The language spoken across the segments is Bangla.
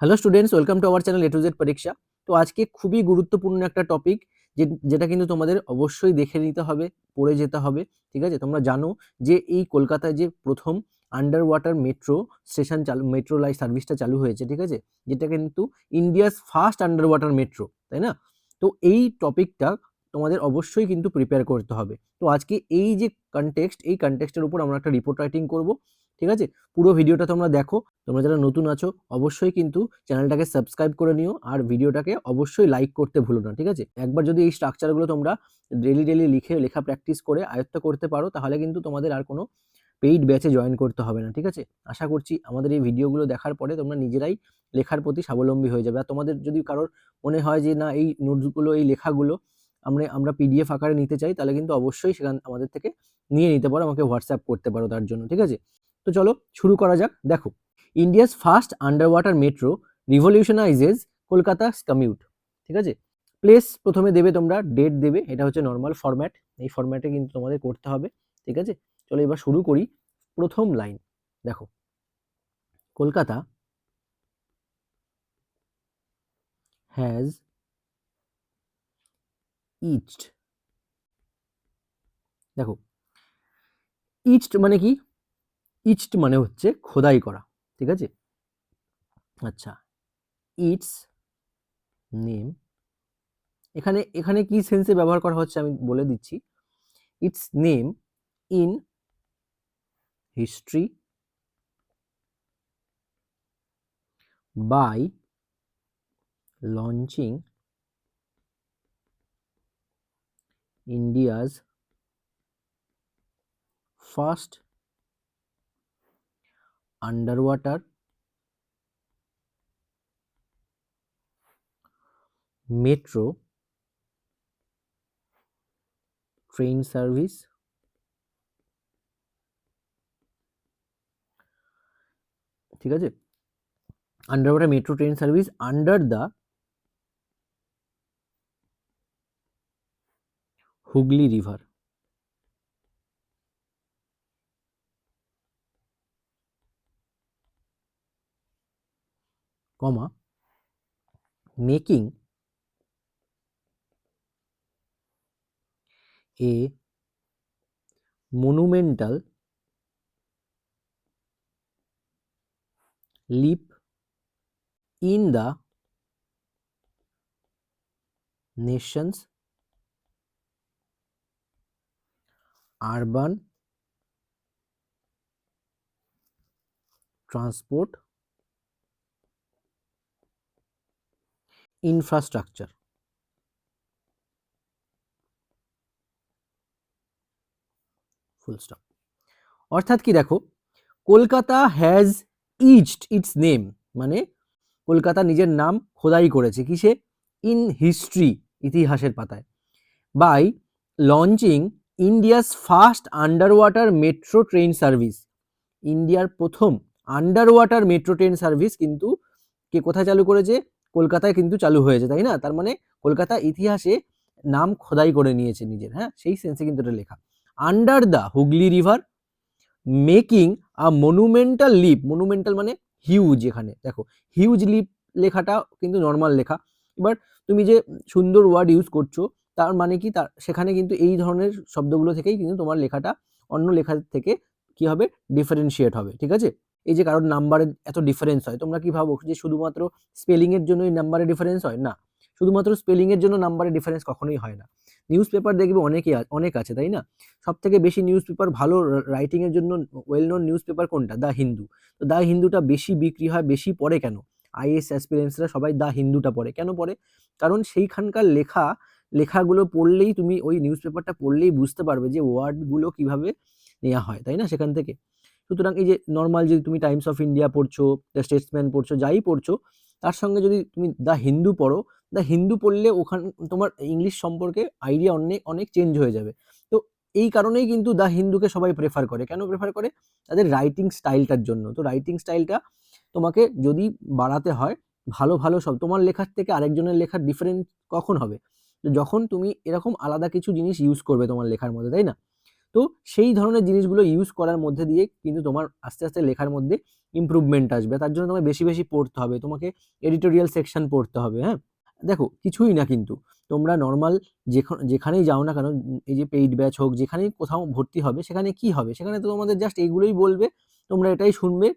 Hello students, welcome to our channel A to Z পরীক্ষা। তো আজকে খুবই গুরুত্বপূর্ণ একটা টপিক যেটা কিন্তু তোমাদের অবশ্যই দেখে নিতে হবে, পড়ে যেতে হবে। ঠিক আছে, তোমরা জানো যে এই কলকাতায় যে প্রথম আন্ডার ওয়াটার মেট্রো স্টেশন চালু, মেট্রো লাইন সার্ভিসটা চালু হয়েছে, ঠিক আছে, যেটা কিন্তু India's first underwater metro, তাই না? তো এই টপিকটা তোমাদের অবশ্যই কিন্তু প্রিপেয়ার করতে হবে। তো আজকে এই যে এই কনটেক্সটের উপর আমরা একটা রিপোর্ট রাইটিং করব। ঠিক আছে, পুরো ভিডিওটা তোমরা দেখো। তোমরা যারা নতুন আছো অবশ্যই কিন্তু চ্যানেলটাকে সাবস্ক্রাইব করে নিও, আর ভিডিওটাকে অবশ্যই লাইক করতে ভুলো না। ঠিক আছে, একবার যদি এই স্ট্রাকচারগুলো তোমরা ডেলি ডেলি লেখা প্র্যাকটিস করে আয়ত্ত করতে পারো, তাহলে কিন্তু তোমাদের আর কোনো পেইড ব্যাচে জয়েন করতে হবে না। ঠিক আছে, আশা করছি আমাদের এই ভিডিওগুলো দেখার পরে তোমরা নিজেরাই লেখার প্রতি স্বাবলম্বী হয়ে যাবে। আর তোমাদের যদি কারোর মনে হয় যে না, এই নোটসগুলো, এই লেখাগুলো আমরা পিডিএফ আকারে নিতে চাই, তাহলে কিন্তু অবশ্যই সেখান আমাদের থেকে নিয়ে নিতে পারো, আমাকে হোয়াটসঅ্যাপ করতে পারো তার জন্য। ঠিক আছে, তো চলো শুরু করা যাক। দেখো, India's first underwater metro revolutionises Kolkata's commute. ঠিক আছে, প্লেস প্রথমে দেবে, তোমরা ডেট দেবে, এটা হচ্ছে নর্মাল ফরম্যাট, এই ফরম্যাটে কিন্তু তোমাদের করতে হবে। ঠিক আছে, চলো এবার শুরু করি। প্রথম লাইন দেখো, কলকাতা হ্যাজ ইচড। দেখো, ইচড মানে কি? ইচড মানে হচ্ছে খোদাই করা। ঠিক আছে, আচ্ছা, ইটস নেম, এখানে এখানে কি সেন্সে ব্যবহার করা হচ্ছে আমি বলে দিচ্ছি। It's name in history by launching India's first underwater metro train service ঠিক আছে, underwater metro train service under the Hooghly river, comma, making a monumental leap in the nation's urban transport infrastructure, full stop. অর্থাৎ কি দেখো, Kolkata has etched its name, মানে কলকাতা নিজের নাম খোদাই করেছে কিসে? ইন হিস্ট্রি, ইতিহাসের পাতায়। By launching India's first underwater metro train service, ইন্ডিয়ার প্রথম underwater metro train service কিন্তু কে কোথায় চালু করেছে? কলকাতায় কিন্তু চালু হয়েছে, তাই না? তার মানে কলকাতা ইতিহাসে নাম খোদাই করে নিয়েছে নিজের, হ্যাঁ, সেই সেন্সে কিন্তু এটা লেখা। Under the Hooghly river, making a monumental leap, monumental মানে হিউজ, এখানে দেখো হিউজ লিপ লেখাটা কিন্তু নর্মাল লেখা। এবার তুমি যে সুন্দর ওয়ার্ড ইউজ করছো, তার মানে কি, তার সেখানে কিন্তু এই ধরনের শব্দগুলো থেকেই কিন্তু তোমার লেখাটা অন্য লেখার থেকে কি হবে? ডিফারেন্সিয়েট হবে। ঠিক আছে, এই যে কারোর নাম্বারের এত ডিফারেন্স হয়, তোমরা কি ভাবো যে শুধুমাত্র স্পেলিং এর জন্যই নাম্বারের ডিফারেন্স হয়? না, শুধুমাত্র স্পেলিং এর জন্য নাম্বারের ডিফারেন্স কখনোই হয় না। নিউজ পেপার দেখবে অনেক আছে, তাই না? সব থেকে বেশি নিউজ পেপার ভালো রাইটিং এর জন্য ওয়েল নোন নিউজ পেপার কোনটা? দ্য হিন্দু। তো দ্য হিন্দুটা বেশি বিক্রি হয়, বেশি পড়ে কেন? আইএস অ্যাসপিরেন্টসরা সবাই দ্য হিন্দুটা পড়ে, কেন পড়ে? কারণ সেইখানকার লেখাগুলো পড়লেই, তুমি ওই নিউজ পেপারটা পড়লেই বুঝতে পারবে যে ওয়ার্ডগুলো কিভাবে নেওয়া হয়, তাই না, সেখান থেকে। সুতরাং এই যে নর্মাল যে তুমি টাইমস অফ ইন্ডিয়া পড়ছো, দ্য স্টেটসম্যান পড়ছো, যাই পড়ছো, তার সঙ্গে যদি তুমি দ্য হিন্দু পড়ো, দ্য হিন্দু পড়লে ওখান তোমার ইংলিশ সম্পর্কে আইডিয়া অনেক অনেক চেঞ্জ হয়ে যাবে। তো এই কারণেই কিন্তু দ্য হিন্দুকে সবাই প্রেফার করে। কেন প্রেফার করে? তাদের রাইটিং স্টাইলটার জন্য। তো রাইটিং স্টাইলটা তোমাকে যদি বাড়াতে হয়, ভালো ভালো সব তোমার লেখার থেকে আরেকজনের লেখার ডিফারেন্ট কখন হবে? যখন তুমি এরকম আলাদা কিছু জিনিস ইউজ করবে তোমার লেখার মধ্যে, তাই না? তো সেই ধরনের জিনিসগুলো ইউজ করার মধ্যে দিয়ে কিন্তু তোমার আস্তে আস্তে লেখার মধ্যে ইমপ্রুভমেন্ট আসবে। তার জন্য তোমায় বেশি বেশি পড়তে হবে, তোমাকে এডিটোরিয়াল সেকশন পড়তে হবে। হ্যাঁ, দেখো কিছুই না কিন্তু তোমরা নর্মাল যেখানেই যাও না কেন, এই যে পেইড ব্যাচ হোক, যেখানেই কোথাও ভর্তি হবে, সেখানে কি হবে, সেখানে তো তোমাদের জাস্ট এইগুলোই বলবে, তোমরা এটাই শুনবে,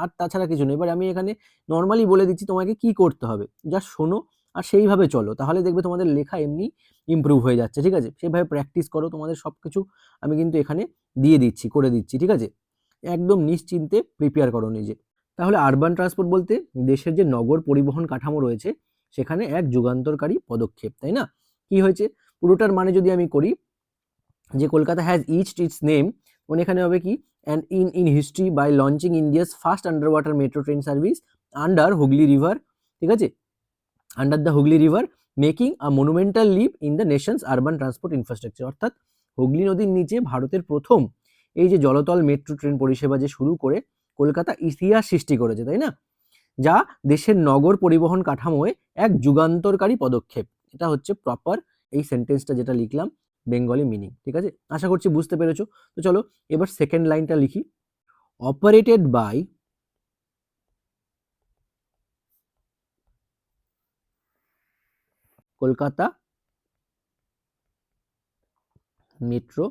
আর তাছাড়া কিছু নেই। এবার আমি এখানে নর্মালি বলে দিচ্ছি তোমাকে কি করতে হবে, জাস্ট শোনো আর সেইভাবে চলো, তাহলে দেখবে তোমাদের লেখা এমনি ইমপ্রুভ হয়ে যাচ্ছে। ঠিক আছে, সেইভাবে প্র্যাকটিস করো, তোমাদের সবকিছু আমি কিন্তু এখানে দিয়ে দিচ্ছি, করে দিচ্ছি। ঠিক আছে, একদম নিশ্চিন্তে প্রিপেয়ার করো নিজে। তাহলে আরবান ট্রান্সপোর্ট বলতে দেশের যে নগর পরিবহন কাঠামো রয়েছে সেখানে এক যুগান্তরকারী পদক্ষেপ, তাই না? কি হয়েছে পুরোটার মানে যদি আমি করি, যে Kolkata has etched its name, মানে এখানে হবে কি, and in history by launching India's first underwater metro train service under Hooghly river. ঠিক আছে, under the Hooghly river, making a monumental leap in the nation's urban transport infrastructure. অর্থাৎ হুগলি নদীর নিচে ভারতের প্রথম এই যে জলতল মেট্রো ট্রেন পরিষেবা যে শুরু করে কলকাতা ইতিহাস সৃষ্টি করেছে, তাই না? যা দেশের নগর পরিবহন কাঠামোয় এক যুগান্তরকারী পদক্ষেপ। এটা হচ্ছে প্রপার এই সেন্টেন্সটা যেটা লিখলাম বেঙ্গলি মিনিং। ঠিক আছে, আশা করছি বুঝতে পেরেছো। তো চলো এবার সেকেন্ড লাইনটা লিখি। Operated by Kolkata metro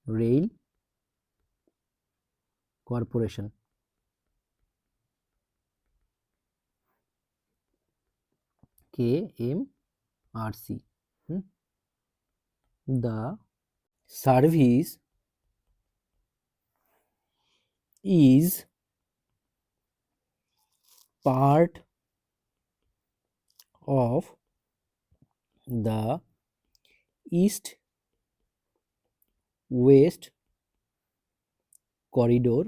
rail corporation, KMRC. The service is part of the East West Corridor,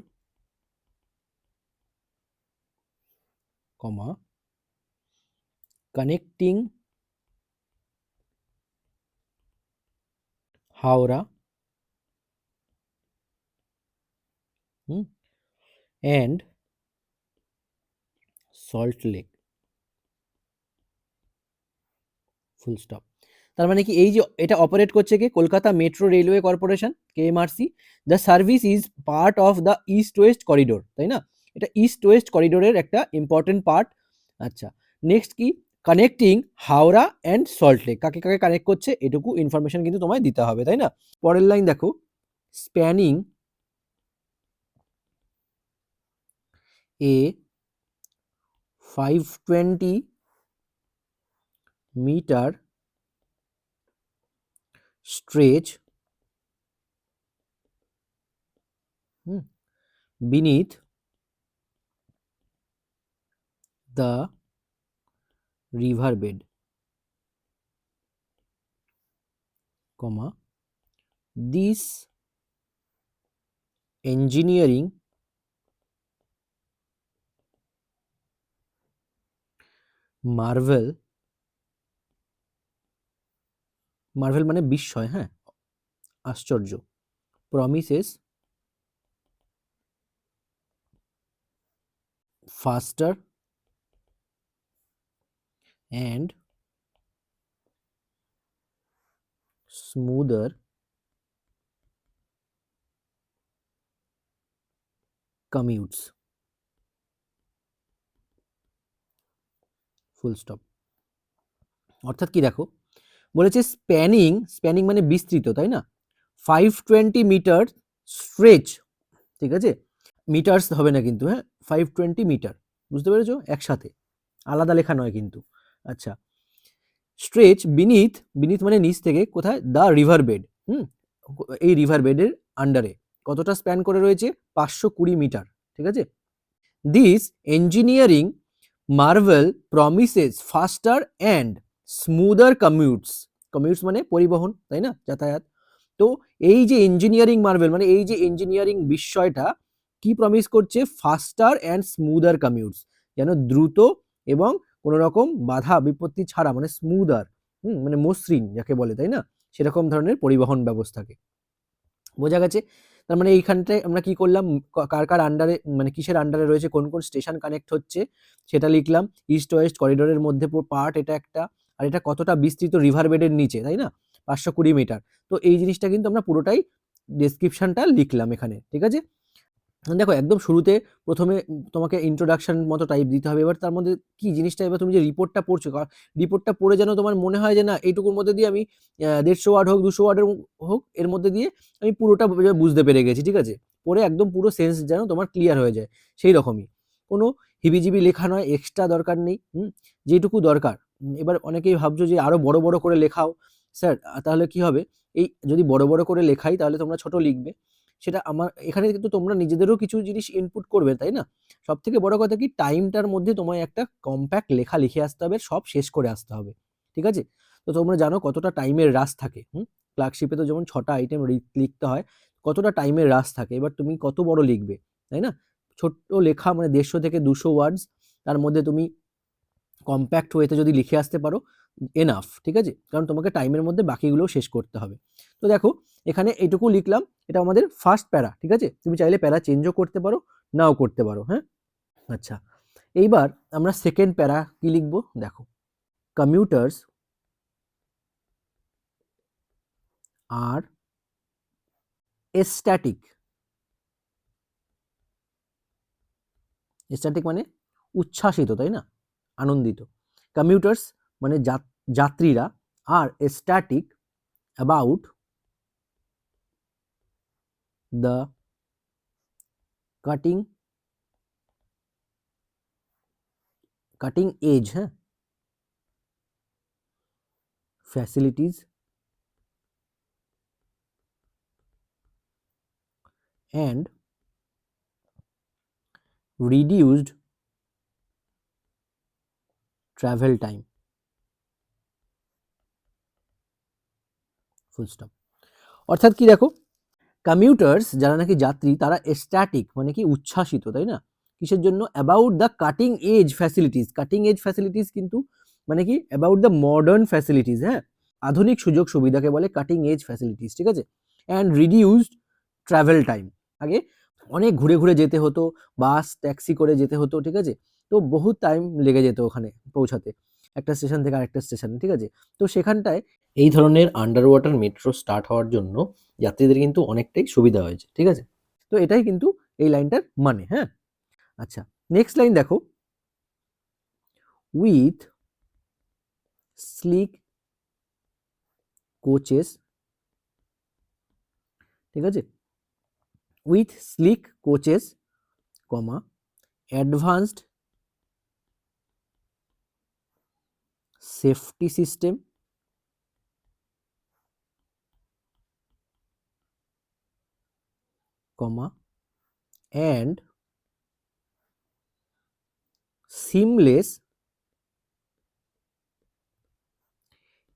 connecting Howrah and Salt Lake. Full stop. তার মানে কি, এই যে এটা অপারেট করছে কি, Kolkata metro railway corporation, KMRC। The service is part of the east West corridor, তাই না? এটা ইস্ট ওয়েস্ট করিডোরের একটা ইম্পর্টেন্ট পার্ট। আচ্ছা, নেক্সট কি, connecting Howrah and salt lake, কাকে কাকে কানেক্ট করছে এটুকু ইনফরমেশন কিন্তু তোমায় দিতে হবে, তাই না? পরের লাইন দেখো, spanning a 520 metre stretch beneath the river bed, this engineering marvel মানে বিস্ময়, হ্যাঁ, আশ্চর্য, promises faster and smoother commutes, full stop. অর্থাৎ কি দেখো, বলেছে স্প্যানিং মানে বিস্তৃত, তাই না? 520 মিটার স্ট্রেচ, ঠিক আছে, মিটার্স হবে না কিন্তু, হ্যাঁ, 520 মিটার, বুঝতে পেরেছো, একসাথে, আলাদা লেখা নয় কিন্তু। আচ্ছা, স্ট্রেচ বিনিথ মানে নিচ থেকে, কোথায়, দ্য রিভার বেড, এই রিভার বেডের আন্ডারে কতটা স্প্যান করে রয়েছে, 520 মিটার। ঠিক আছে, this engineering marvel promises faster and smoother commutes মানে পরিবহন, তাই না, যাতায়াত। তো এই যে ইঞ্জিনিয়ারিং মার্ভেল মানে এই যে ইঞ্জিনিয়ারিং বিস্ময়টা কি প্রমিস করছে, ফাস্টার অ্যান্ড স্মুদার কমিউটস, যেন দ্রুত এবং কোনো রকম বাধা বিপত্তি ছাড়া, মানে স্মুদার, মানে মসৃণ যাকে বলে, তাই না, সেরকম ধরনের পরিবহন ব্যবস্থাকে। বোঝা গেছে? তার মানে এইখানটায় আমরা কি করলাম, কার কার আন্ডারে, মানে কিসের আন্ডারে রয়েছে, কোন কোন স্টেশন কানেক্ট হচ্ছে সেটা লিখলাম। ইস্ট ওয়েস্ট করিডোরের মধ্যে পার্ট এটা একটা, আর এটা কতটা বিস্তৃত রিভার বেডের নিচে, তাই না, 520 মিটার। তো এই জিনিসটা কিন্তু আমরা পুরোটাই ডেসক্রিপশনটা লিখলাম এখানে। ঠিক আছে, দেখো একদম শুরুতে প্রথমে তোমাকে ইন্ট্রোডাকশন মতো টাইপ দিতে হবে। এবার তার মধ্যে কি জিনিসটা, এবার তুমি যে রিপোর্টটা পড়ছো, রিপোর্টটা পড়ে যেন তোমার মনে হয় যে না এইটুকুর মধ্যে দিয়ে আমি 150 ওয়ার্ড হোক 200 ওয়ার্ডের হোক এর মধ্যে দিয়ে আমি পুরোটা বুঝতে পেরে গেছি, ঠিক আছে? পড়ে একদম পুরো সেন্স যেন তোমার ক্লিয়ার হয়ে যায়, সেই রকমই। কোনো হিবিজিবি লেখা নয়, এক্সট্রা দরকার নেই। যেটুকু দরকার। এবার অনেকেই ভাবছো যে আরো বড় বড় করে লেখাও। স্যার তাহলে কি হবে? এই যদি বড় বড় করে লেখাই তাহলে তোমরা ছোট লিখবে, সেটা আমার এখানে কিন্তু তোমরা নিজেদেরও কিছু জিনিস ইনপুট করবে, তাই না? সব থেকে বড় কথা কি, টাইমটার মধ্যে তোমায় একটা কম্প্যাক্ট লেখা লিখে আসতে হবে, সব শেষ করে আসতে হবে, ঠিক আছে? তো তোমরা জানো কতটা টাইমের রাশ থাকে। ক্লার্কশিপে তো যেমন 6টা আইটেম লিখতে হয়, কতটা টাইমের রাশ থাকে। এবার তুমি কত বড় লিখবে, তাই না? ছোট্ট লেখা মানে 150 থেকে 200 ওয়ার্ডস, তার মধ্যে তুমি কম্প্যাক্ট ওয়েতে যদি লিখে আসতে পারো, এনাফ, ঠিক আছে? কারণ তোমাকে টাইমের মধ্যে বাকিগুলোও শেষ করতে হবে। তো দেখো এখানে এইটুকু লিখলাম, এটা আমাদের ফার্স্ট প্যারা, ঠিক আছে? তুমি চাইলে প্যারা চেঞ্জও করতে পারো, নাও করতে পারো, হ্যাঁ? আচ্ছা, এইবার আমরা সেকেন্ড প্যারা কি লিখবো, দেখো। কমিউটার্স আর এস্ট্যাটিক। এস্ট্যাটিক মানে উচ্ছ্বাসিত, তাই না? আনন্দিত। কমিউটার্স মানে যাত্রীরা, আর ecstatic about the cutting cutting edge, হ্যাঁ, facilities and reduced travel time, full stop. অর্থাৎ কি দেখো, কমিউটার্স যারা নাকি যাত্রী, তারা এস্ট্যাটিক মানে কি উচ্ছ্বাসিত, তাই না? কিসের জন্য? About the cutting edge facilities. Cutting edge facilities কিন্তু মানে কি অ্যাবাউট দ্য মডার্ন ফ্যাসিলিটিস, হ্যাঁ, আধুনিক সুযোগ সুবিধাকে বলে কাটিং এজ ফ্যাসিলিটিস, ঠিক আছে? And reduced travel time. আগে অনেক ঘুরে ঘুরে যেতে হতো, বাস ট্যাক্সি করে যেতে হতো, ঠিক আছে? তো বহু টাইম লেগে যেত ওখানে পৌঁছাতে, একটা স্টেশন থেকে আরেকটা স্টেশনে, ঠিক আছে? তো সেখানটায় এই ধরনের আন্ডার ওয়াটার মেট্রো স্টার্ট হওয়ার জন্য যাত্রীদের কিন্তু অনেকটাই সুবিধা হয়েছে, ঠিক আছে? তো এটাই কিন্তু এই লাইনটার মানে, হ্যাঁ। আচ্ছা, নেক্সট লাইন দেখো। উইথ স্লিক কোচেস, ঠিক আছে? With slick coaches, comma, advanced safety system, comma, and seamless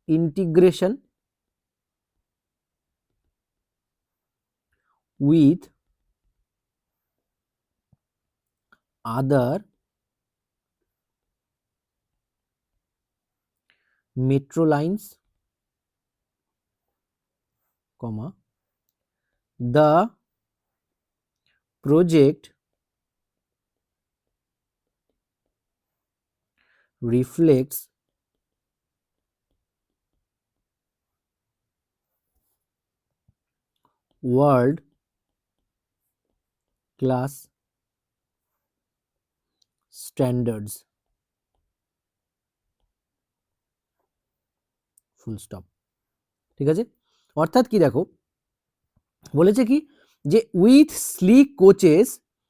integration with other metro lines, comma, the project reflects world class standards, full stop, ঠিক আছে? অর্থাৎ কি দেখো, বলেছে কি যে উইথ স্লিক কোচেস,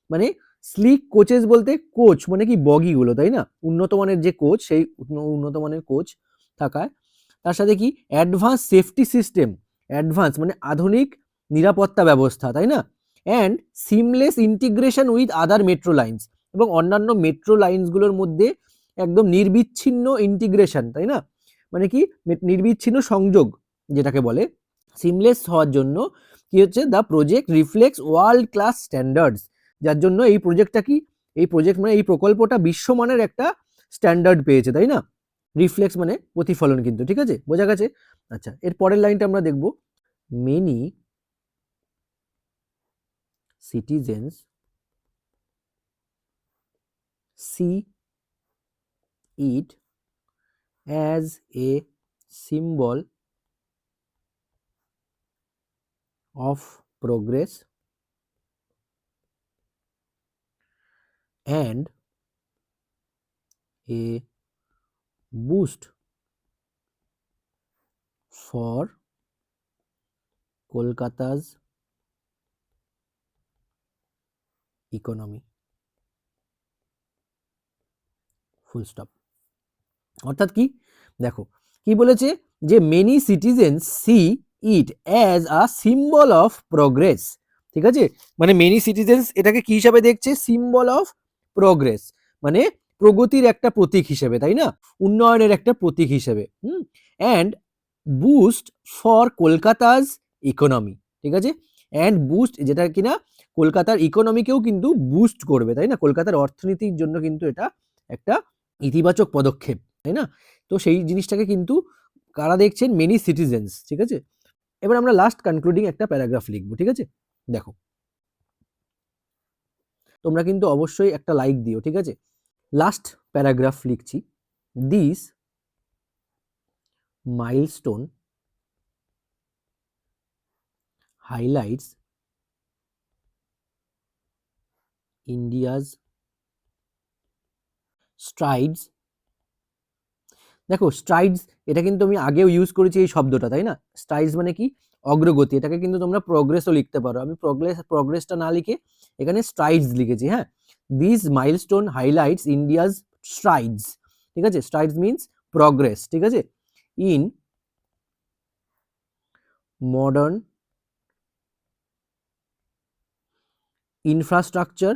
মানে স্লিক কোচেস বলতে কোচ মানে কি বগিগুলো, তাই না? উন্নত মানের যে কোচ, সেই উন্নত মানের কোচ থাকায়, তার সাথে কি অ্যাডভান্স সেফটি সিস্টেম, অ্যাডভান্স মানে আধুনিক নিরাপত্তা ব্যবস্থা, তাই না? And seamless integration with other metro lines, এবং অন্যান্য মেট্রো লাইন্সগুলোর মধ্যে একদম নির্বিচ্ছিন্ন ইন্টিগ্রেশন, তাই না? মানে কি নির্বিচ্ছিন্ন সংযোগ যেটাকে বলে, সিমলেস হওয়ার জন্য কি হচ্ছে, the project reflex world class standards, যার জন্য এই প্রজেক্টটা কি, এই প্রজেক্ট মানে এই প্রকল্পটা বিশ্বমানের একটা স্ট্যান্ডার্ড পেয়েছে, তাই না? রিফ্লেক্স মানে প্রতিফলন কিন্তু, ঠিক আছে? বোঝা গেছে? আচ্ছা, এর পরের লাইনটা আমরা দেখব। Many citizens see it as a symbol of progress and a boost for Kolkata's economy. Full stop. অর্থাৎ কি দেখো কি বলেছে যে many citizens see it as a symbol of progress. ঠিক আছে, মানে মেনি সিটিজেন্স এটাকে কি হিসাবে দেখছে? সিম্বল অফ প্রোগ্রেস, মানে প্রগতির একটা প্রতীক হিসেবে, তাই না? উন্নয়নের একটা প্রতীক হিসেবে। And boost for Kolkata's economy. ঠিক আছে, অ্যান্ড বুস্ট যেটা কিনা কলকাতার ইকোনমিকেও কিন্তু বুস্ট করবে, তাই না? কলকাতার অর্থনীতির জন্য কিন্তু এটা একটা ইতিবাচক পদক্ষেপ, তাই না? তো সেই জিনিসটাকে কিন্তু কারা দেখছেন? Many citizens. ঠিক আছে, এবার আমরা লাস্ট কনক্লুডিং একটা প্যারাগ্রাফ লিখবো। ঠিক আছে, দেখো তোমরা কিন্তু অবশ্যই একটা লাইক দিও। ঠিক আছে, লাস্ট প্যারাগ্রাফ লিখছি। This milestone highlights India's strides. দেখো স্ট্রাইডস এটা কিন্তু আমি আগেও ইউজ করেছি এই শব্দটা, তাই না? স্ট্রাইডস মানে কি? অগ্রগতি। এটাকে কিন্তু তোমরা প্রোগ্রেসও লিখতে পারো। আমি প্রোগ্রেসটা না লিখে এখানে স্ট্রাইডস লিখেছি। হ্যাঁ, this milestone highlights India's strides. ঠিক আছে, স্ট্রাইডস মিনস প্রোগ্রেস। ঠিক আছে, ইন মডার্ন ইনফ্রাস্ট্রাকচার,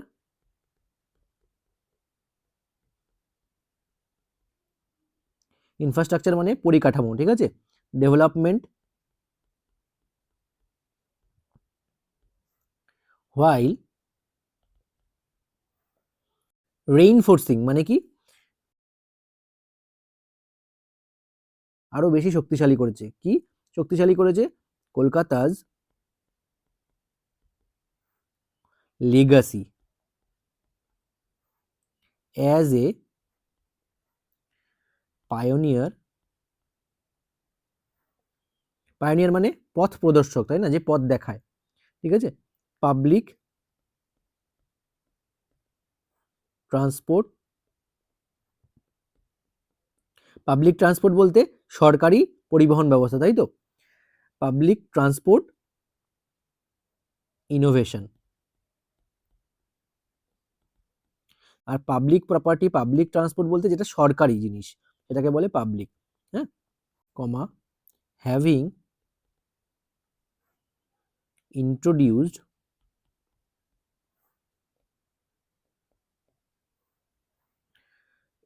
ইনফ্রাস্ট্রাকচার মানে পরিকাঠামো। ঠিক আছে, ডেভেলপমেন্ট, হোয়াইল রেইনফোর্সিং মানে কি? আরো বেশি শক্তিশালী করেছে। কি শক্তিশালী করেছে? Kolkata's legacy as a pioneer. Pioneer মানে পথ প্রদর্শক, তাই না? যে পথ দেখায়। ঠিক আছে, পাবলিক ট্রান্সপোর্ট। পাবলিক ট্রান্সপোর্ট বলতে সরকারি পরিবহন ব্যবস্থা, তাই তো? Public transport innovation. আর পাবলিক প্রপার্টি, পাবলিক ট্রান্সপোর্ট বলতে যেটা সরকারি জিনিস সেটাকে বলে পাবলিক। হ্যাঁ, comma having introduced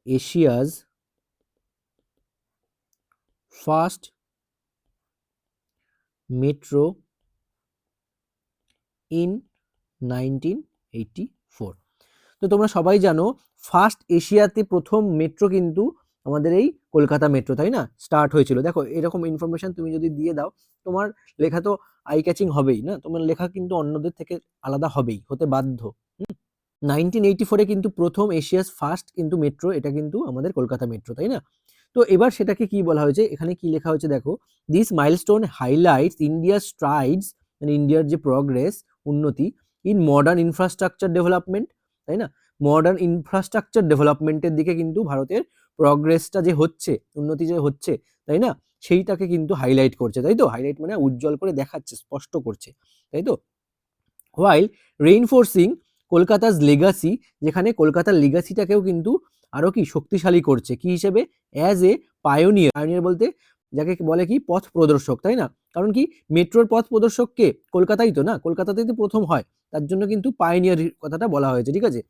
Asia's first metro in 1984। তো তোমরা সবাই জানো ফার্স্ট এশিয়াতে প্রথম মেট্রো কিন্তু আমাদের এই কলকাতা মেট্রো, তাই না? স্টার্ট হয়েছিল। দেখো এরকম ইনফরমেশন তুমি যদি দিয়ে দাও, তোমার লেখা তো আই ক্যাচিং হবেই না, তোমার লেখা কিন্তু অন্যদের থেকে আলাদা হবেই, হতে বাধ্য। 1984-এ কিন্তু প্রথম এশিয়াস ফার্স্ট কিন্তু মেট্রো, এটা কিন্তু আমাদের কলকাতা মেট্রো, তাই না? তো এবার সেটাকে কি বলা হয়েছে? এখানে কি লেখা হয়েছে দেখো, দিস মাইলস্টোন হাইলাইটস ইন্ডিয়ার স্ট্রাইডস, মানে ইন্ডিয়ার যে প্রোগ্রেস, উন্নতি, ইন মডার্ন ইনফ্রাস্ট্রাকচার ডেভেলপমেন্ট, তাই না? মডার্ন ইনফ্রাস্ট্রাকচার ডেভেলপমেন্টের দিকে কিন্তু ভারতের প্রোগ্রেসটা যে হচ্ছে, উন্নতি যে হচ্ছে, তাই না? সেইটাকে কিন্তু হাইলাইট করছে, তাই তো? হাইলাইট মানে উজ্জ্বল করে দেখাচ্ছে, স্পষ্ট করছে, তাই তো? হোয়াইল রেইনফোর্সিং কলকাতার লেগাসি, যেখানে কলকাতার লেগাসিটাকেও কিন্তু আরো কি শক্তিশালী করছে। কি হিসেবে? As a pioneer. পায়োনিয়ার বলতে যাকে বলে কি পথ প্রদর্শক, তাই না? কারণ কি মেট্রোর পথ প্রদর্শক কে? কলকাতাই তো, না? কলকাতাতেই তো প্রথম হয়, তার জন্য কিন্তু পায়োনিয়ার কথাটা বলা হয়েছে। ঠিক আছে,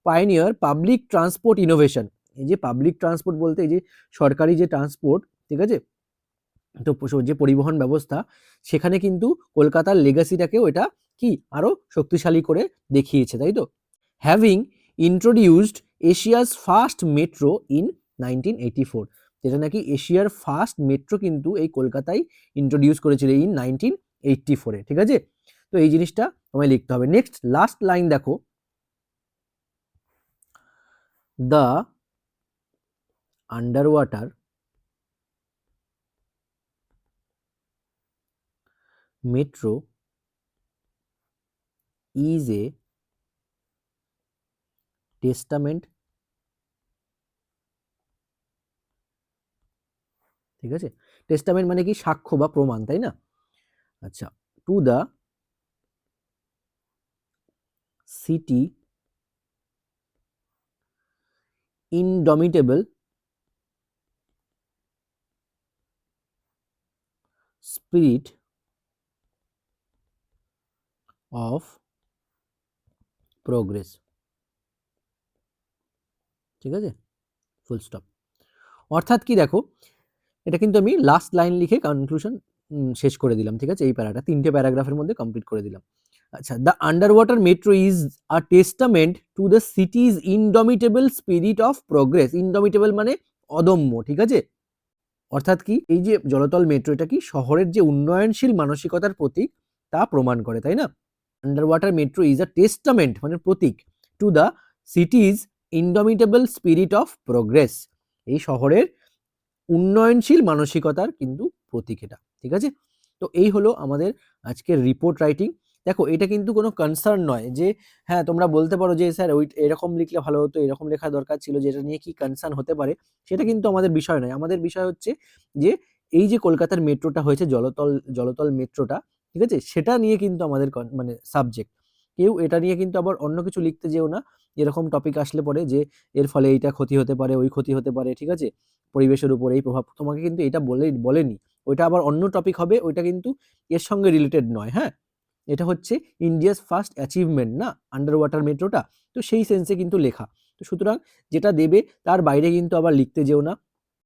পায়োনিয়ার পাবলিক ট্রান্সপোর্ট ইনোভেশন। এই যে পাবলিক ট্রান্সপোর্ট বলতে এই যে সরকারি যে ট্রান্সপোর্ট, ঠিক আছে, তো যে পরিবহন ব্যবস্থা, সেখানে কিন্তু কলকাতার লেগাসিটাকেও এটা কি আরো শক্তিশালী করে দেখিয়েছে, তাই তো? Having introduced Asia's first metro in 1984, যেটা নাকি এশিয়ার ফার্স্ট মেট্রো কিন্তু এই কলকাতায় ইন্ট্রোডিউস করেছিল ইন 1984-এ। ঠিক আছে, তো এই জিনিসটা তোমায় লিখতে হবে। নেক্সট লাস্ট লাইন দেখো, the underwater metro is a testament, ঠিক আছে। টেস্টামেন্ট মানে কি, সাক্ষ্য বা প্রমাণ, তাই না? আচ্ছা, to the city indomitable spirit of progress, ঠিক আছে, ফুল স্টপ। অর্থাৎ কি দেখো, এটা কিন্তু আমি লাস্ট লাইন লিখে কনক্লুশন শেষ করে দিলাম, ঠিক আছে, এই প্যারাটা 3টে প্যারাগ্রাফের মধ্যে কমপ্লিট করে দিলাম। আচ্ছা, the underwater metro is a testament to the city's indomitable spirit of progress. Indomitable মানে অদম্য, ঠিক আছে। অর্থাৎ কি, এই যে জলতল মেট্রো, এটা কি শহরের যে উন্নয়নশীল মানসিকতার প্রতীক তা প্রমাণ করে, তাই না? Underwater metro is a testament মানে প্রতীক, to the city's indomitable spirit of progress, এই শহরের উন্নয়নশীল মানসিকতার কিন্তু প্রতীক এটা, ঠিক আছে। তো এই হলো আমাদের আজকের রিপোর্ট রাইটিং। দেখো, এটা কিন্তু কোনো কনসার্ন নয় যে হ্যাঁ তোমরা বলতে পারো যে স্যার ওই এরকম লিখলে ভালো হতো, এরকম লেখা দরকার ছিল, যেটা নিয়ে কি কনসার্ন হতে পারে, সেটা কিন্তু আমাদের বিষয় নয়। আমাদের বিষয় হচ্ছে যে এই যে কলকাতার মেট্রোটা হয়েছে, জলতল জলতল মেট্রোটা, ঠিক আছে, সেটা নিয়ে কিন্তু আমাদের মানে সাবজেক্ট। কেউ এটা নিয়ে কিন্তু আবার অন্য কিছু লিখতে যেও না, এরকম টপিক আসলে পরে যে এর ফলে এইটা ক্ষতি হতে পারে, ওই ক্ষতি হতে পারে, ঠিক আছে, পরিবেশের উপর এই প্রভাব, তোমাকে কিন্তু এটা বলেনি। ওইটা আবার অন্য টপিক হবে, ওইটা কিন্তু এর সঙ্গে রিলেটেড নয়। হ্যাঁ, এটা হচ্ছে ইন্ডিয়াস ফার্স্ট অ্যাচিভমেন্ট না, আন্ডার ওয়াটার মেট্রোটা, তো সেই সেন্সে কিন্তু লেখা। তো সুতরাং যেটা দেবে তার বাইরে কিন্তু আবার লিখতে যেও না,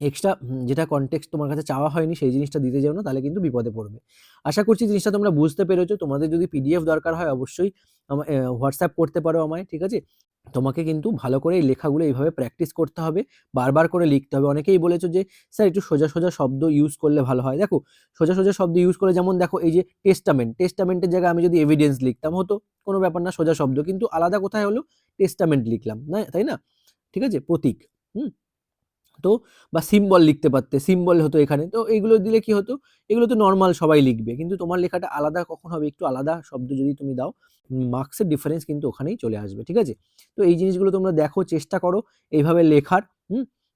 এক্সট্রা যেটা কনটেক্সট তোমার কাছে চাওয়া হয়নি সেই জিনিসটা দিতে যেও না, তাহলে কিন্তু বিপদে পড়বে। আশা করছি জিনিসটা তোমরা বুঝতে পেরেছো। তোমাদের যদি পিডিএফ দরকার হয় অবশ্যই হোয়াটসঅ্যাপ করতে পারো আমায়, ঠিক আছে। তোমাকে কিন্তু ভালো করে এই লেখাগুলো এইভাবে প্র্যাকটিস করতে হবে, বারবার করে লিখতে হবে। অনেকেই বলেছো যে স্যার একটু সোজা সোজা শব্দ ইউজ করলে ভালো হয়। দেখো, সোজা সোজা শব্দ ইউজ করে, যেমন দেখো এই যে টেস্টামেন্টের জায়গায় আমি যদি এভিডেন্স লিখতাম হতো, কোনো ব্যাপার না, সোজা শব্দ, কিন্তু আলাদা কোথায় হলো, টেস্টামেন্ট লিখলাম না, তাই না, ঠিক আছে, প্রতীক। হুম, তো বা সিম্বল লিখতে পারতে, সিম্বল হতো এখানে, তো এইগুলো দিলে কি হতো, এগুলো তো নর্মাল সবাই লিখবে, কিন্তু তোমার লেখাটা আলাদা কখন হবে, একটু আলাদা শব্দ যদি তুমি দাও, মার্কসের ডিফারেন্স কিন্তু ওখানেই চলে আসবে, ঠিক আছে। তো এই জিনিসগুলো তোমরা দেখো, চেষ্টা করো এইভাবে লেখার।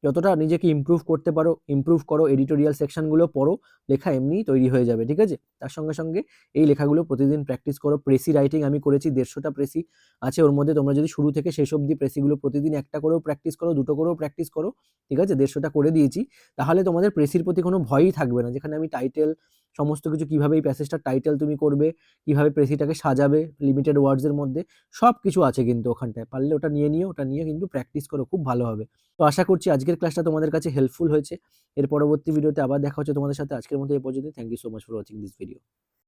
যতটা নিজেকে ইমপ্রুভ করতে পারো ইমপ্রুভ করো, এডিটোরিয়াল সেকশনগুলো পড়ো, লেখা এমনিই তৈরি হয়ে যাবে, ঠিক আছে। তার সঙ্গে সঙ্গে এই লেখাগুলো প্রতিদিন প্র্যাকটিস করো। প্রেসি রাইটিং আমি করেছি 150টা প্রেসি আছে, ওর মধ্যে তোমরা যদি শুরু থেকে শেষ অবধি প্রেসিগুলো প্রতিদিন একটা করেও প্র্যাকটিস করো, দুটো করেও প্র্যাকটিস করো, ঠিক আছে, 150টা করে দিয়েছি, তাহলে তোমাদের প্রেসির প্রতি কোনো ভয়ই থাকবে না। যেখানে আমি টাইটেল সমস্ত কিছু, কিভাবে এই প্যাসেজটার টাইটেল তুমি করবে, কিভাবে প্রেসিটাকে সাজাবে লিমিটেড ওয়ার্ডসের মধ্যে, সব কিছু আছে কিন্তু ওখানটায়। পারলে ওটা নিয়ে নিও, ওটা নিয়ে কিন্তু প্র্যাকটিস করো, খুব ভালো হবে। তো আশা করছি আজকের ক্লাসটা তোমাদের কাছে হেল্পফুল হয়েছে। এর পরবর্তী ভিডিওতে আবার দেখা হচ্ছে তোমাদের সাথে। আজকের মতো এই পর্যন্ত। Thank you so much for watching this video.